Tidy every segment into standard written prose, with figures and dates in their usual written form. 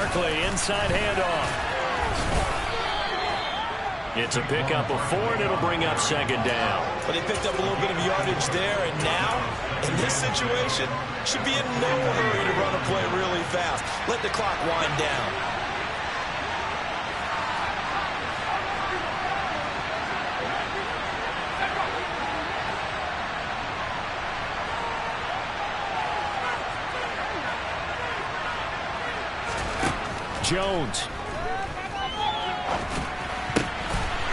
Barkley, inside handoff. It's a pickup of 4, and it'll bring up second down. But they picked up a little bit of yardage there, and now, in this situation, should be in no hurry to run a play really fast. Let the clock wind down. Jones.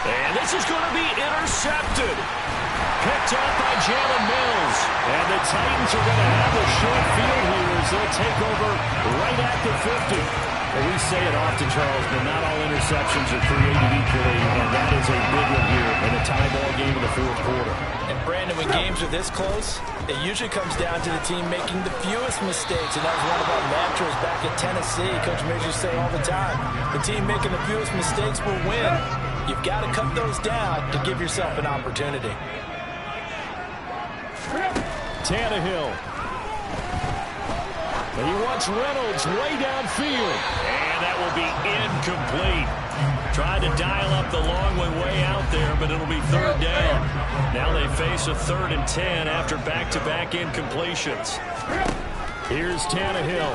And this is going to be intercepted. Picked off by Jalen Mills. And the Titans are going to have a short field here as they'll take over right at the 50. Well, we say it often, Charles, but not all interceptions are created equally, and that is a big one here in a tie ball game in the fourth quarter. And Brandon, when games are this close, it usually comes down to the team making the fewest mistakes, and that was one of our mantras back at Tennessee. Coach Mears used to say all the time, the team making the fewest mistakes will win. You've got to cut those down to give yourself an opportunity. Tannehill. He wants Reynolds way downfield. And that will be incomplete. Tried to dial up the long one way out there, but it'll be third down. Now they face a 3rd and 10 after back-to-back incompletions. Here's Tannehill.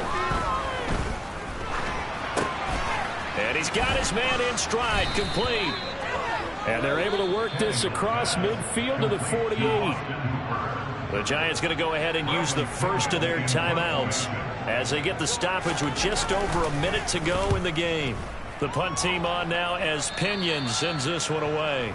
And he's got his man in stride, complete. And they're able to work this across midfield to the 48. The Giants going to go ahead and use the first of their timeouts as they get the stoppage with just over a minute to go in the game. The punt team on now as Pinion sends this one away.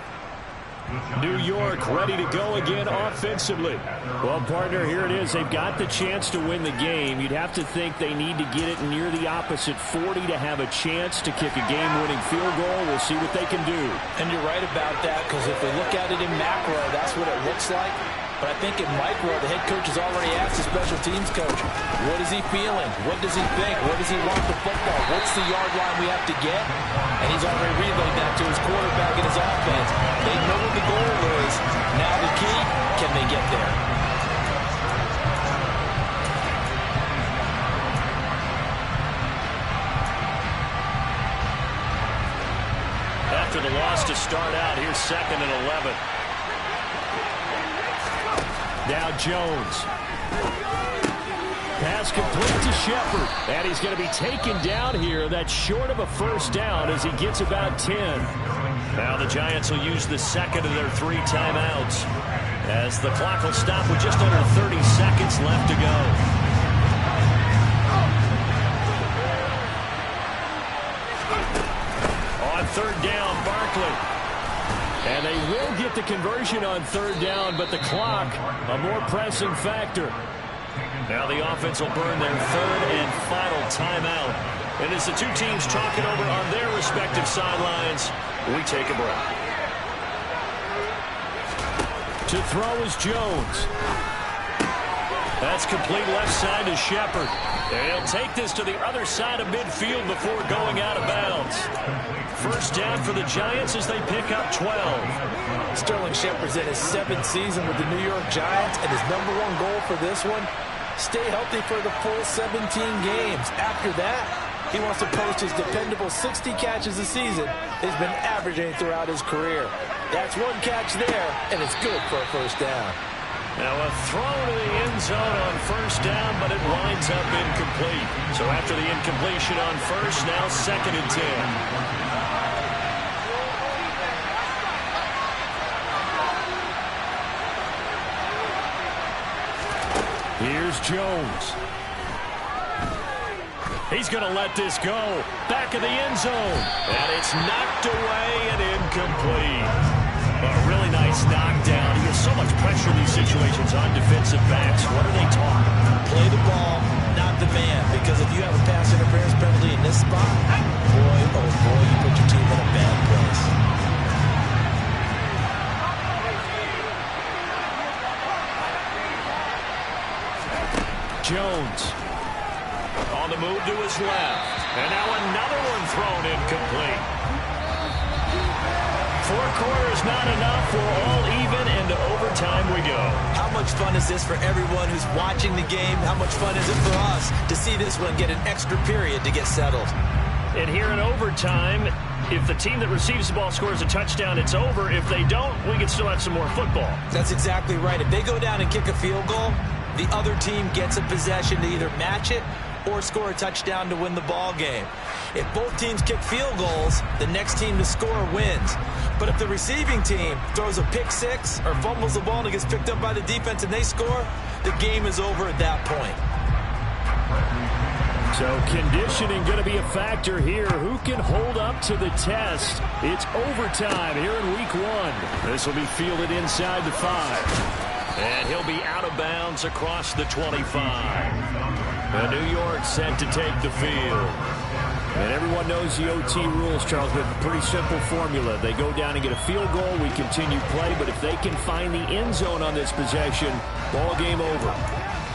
New York ready to go again offensively. Well, partner, here it is. They've got the chance to win the game. You'd have to think they need to get it near the opposite 40 to have a chance to kick a game-winning field goal. We'll see what they can do. And you're right about that, because if we look at it in macro, that's what it looks like. But I think in micro, the head coach has already asked the special teams coach, what is he feeling? What does he think? Where does he want the football? What's the yard line we have to get? And he's already relayed that to his quarterback and his offense. They know what the goal is. Now the key, can they get there? After the loss to start out, here's 2nd and 11. Now Jones. Pass complete to Shepard. And he's going to be taken down here. That's short of a first down as he gets about 10. Now the Giants will use the second of their 3 timeouts as the clock will stop with just under 30 seconds left to go. On 3rd down, Barkley. And they will get the conversion on 3rd down, but the clock, a more pressing factor. Now the offense will burn their 3rd and final timeout. And as the two teams talking over on their respective sidelines, we take a break. To throw is Jones. That's complete left side to Shepard. And he'll take this to the other side of midfield before going out of bounds. First down for the Giants as they pick up 12. Sterling Shepard's in his 7th season with the New York Giants, and his #1 goal for this one, stay healthy for the full 17 games. After that, he wants to post his dependable 60 catches a season he's been averaging throughout his career. That's 1 catch there, and it's good for a first down. Now a throw to the end zone on first down, but it winds up incomplete. So after the incompletion on first, now 2nd and 10. Here's Jones. He's going to let this go. Back of the end zone. And it's knocked away and incomplete. A really nice knockdown. He has so much pressure in these situations on defensive backs. What are they taught? Play the ball, not the man. Because if you have a pass interference penalty in this spot, boy, oh boy, you put your team in a bad place. Jones on the move to his left. And now another one thrown incomplete. 4 quarters not enough. We're all even, and to overtime we go. How much fun is this for everyone who's watching the game? How much fun is it for us to see this one get an extra period to get settled? And here in overtime, if the team that receives the ball scores a touchdown, it's over. If they don't, we can still have some more football. That's exactly right. If they go down and kick a field goal, the other team gets a possession to either match it or score a touchdown to win the ball game. If both teams kick field goals, the next team to score wins. But if the receiving team throws a pick six or fumbles the ball and it gets picked up by the defense and they score, the game is over at that point. So conditioning going to be a factor here. Who can hold up to the test? It's overtime here in week 1. This will be fielded inside the 5. And he'll be out of bounds across the 25. And New York set to take the field. And everyone knows the OT rules, Charles, but pretty simple formula. They go down and get a field goal, we continue play, but if they can find the end zone on this possession, ball game over.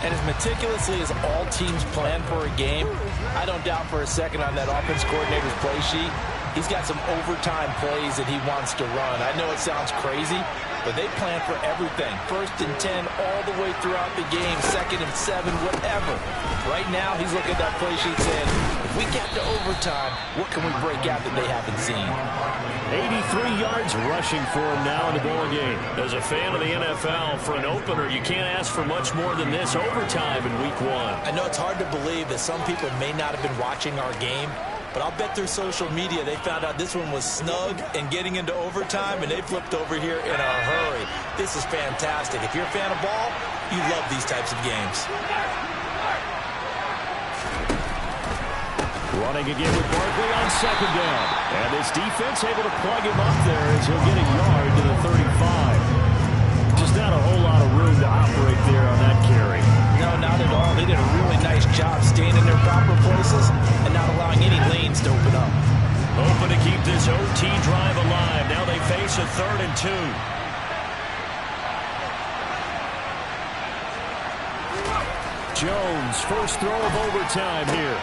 And as meticulously as all teams plan for a game, I don't doubt for a second on that offense coordinator's play sheet, he's got some overtime plays that he wants to run. I know it sounds crazy, but they plan for everything. 1st and 10 all the way throughout the game, 2nd and 7, whatever. Right now, he's looking at that play sheet saying, if we get to overtime, what can we break out that they haven't seen? 83 yards rushing for him now in the ball game. As a fan of the NFL, for an opener, you can't ask for much more than this overtime in week 1. I know it's hard to believe that some people may not have been watching our game, but I'll bet through social media they found out this one was snug and getting into overtime, and they flipped over here in a hurry. This is fantastic. If you're a fan of ball, you love these types of games. Running again with Barkley on 2nd down. And this defense able to plug him up there as he'll get a yard to the 35. Just not a whole lot of room to operate there on that carry. No, not at all. They did a really nice job staying in their proper places and not allowing any lanes to open up. Hoping to keep this OT drive alive. Now they face a 3rd and 2. Jones, first throw of overtime here.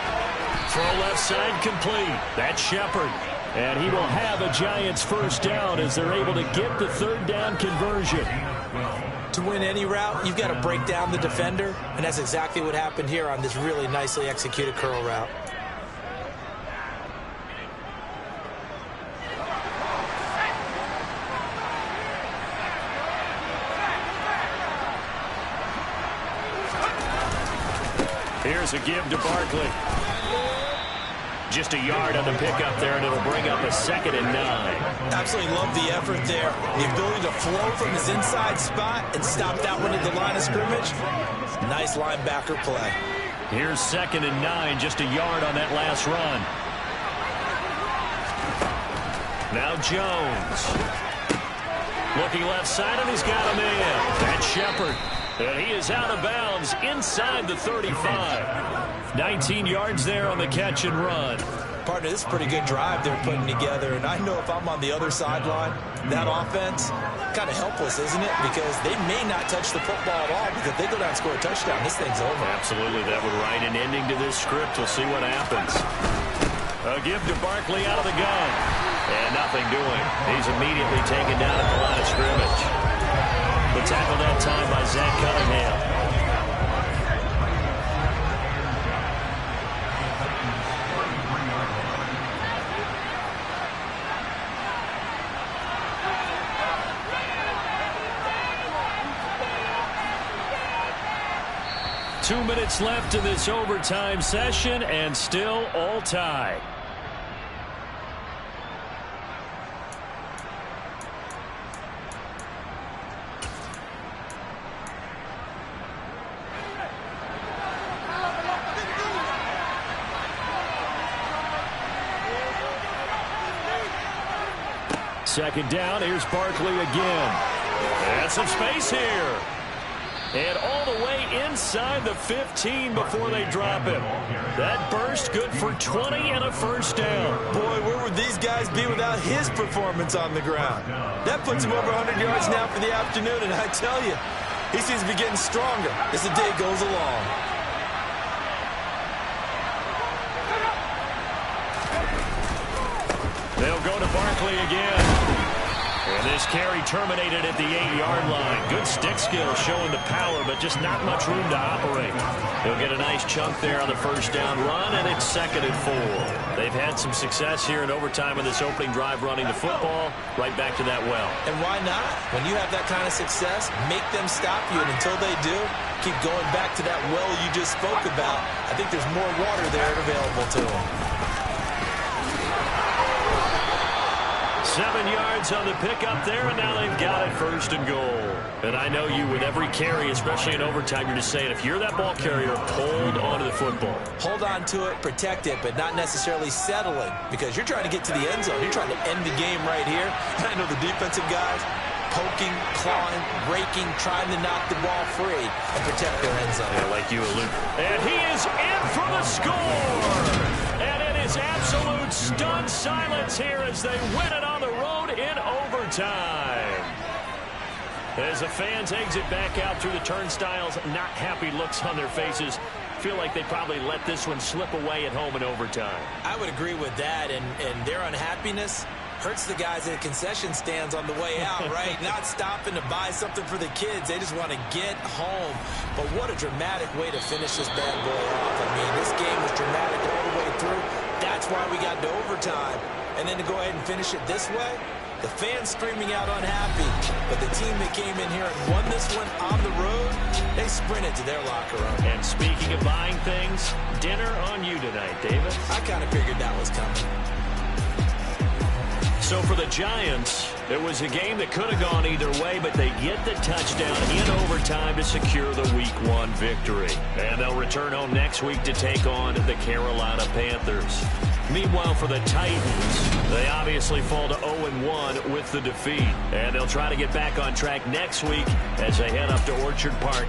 Throw left side complete. That's Shepard. And he will have a Giants first down as they're able to get the 3rd down conversion. To win any route, you've got to break down the defender, and that's exactly what happened here on this really nicely executed curl route. Here's a give to Barkley. Just a yard on the pickup there, and it'll bring up a 2nd and 9. Absolutely love the effort there. The ability to flow from his inside spot and stop that one at the line of scrimmage. Nice linebacker play. Here's 2nd and 9, just a yard on that last run. Now Jones. Looking left side, and he's got him in. That's Shepard. And he is out of bounds inside the 35. 19 yards there on the catch and run. Partner, this is a pretty good drive they're putting together. And I know if I'm on the other sideline, that offense, kind of helpless, isn't it? Because they may not touch the football at all. Because if they go down and score a touchdown, this thing's over. Absolutely. That would write an ending to this script. We'll see what happens. A give to Barkley out of the gun. And nothing doing. He's immediately taken down at the line of scrimmage. The tackle that time by Zach Cunningham. Two minutes left in this overtime session, and still all tied. Second down, here's Barkley again. And some space here. And all the way inside the 15 before they drop him. That burst good for 20 and a first down. Boy, where would these guys be without his performance on the ground? That puts him over 100 yards now for the afternoon, and I tell you, he seems to be getting stronger as the day goes along. They'll go to Barkley again. And this carry terminated at the 8-yard line. Good stick skill showing the power, but just not much room to operate. He'll get a nice chunk there on the first down run, and it's 2nd and 4. They've had some success here in overtime in this opening drive running the football. Right back to that well. And why not? When you have that kind of success, make them stop you, and until they do, keep going back to that well you just spoke about. I think there's more water there available to them. 7 yards on the pickup there, and now they've got it 1st and goal. And I know you, with every carry, especially in overtime, you're just saying, if you're that ball carrier, hold onto the football. Hold on to it, protect it, but not necessarily settling, because you're trying to get to the end zone. You're trying to end the game right here. And I know the defensive guys poking, clawing, raking, trying to knock the ball free and protect their end zone. Yeah, like you allude. And he is in for the score! And it is absolute stunned silence here as they win it on the road in overtime. As the fans exit back out through the turnstiles, not happy looks on their faces. Feel like they probably let this one slip away at home in overtime. I would agree with that, and their unhappiness hurts the guys at the concession stands on the way out, right? Not stopping to buy something for the kids. They just want to get home. But what a dramatic way to finish this bad boy off. I mean, this game was dramatic all the way through. That's why we got to overtime. And then to go ahead and finish it this way, the fans screaming out unhappy. But the team that came in here and won this one on the road, they sprinted to their locker room. And speaking of buying things, dinner on you tonight, David. I kind of figured that was coming. So for the Giants, it was a game that could have gone either way, but they get the touchdown in overtime to secure the Week 1 victory. And they'll return home next week to take on the Carolina Panthers. Meanwhile, for the Titans, they obviously fall to 0-1 with the defeat. And they'll try to get back on track next week as they head up to Orchard Park.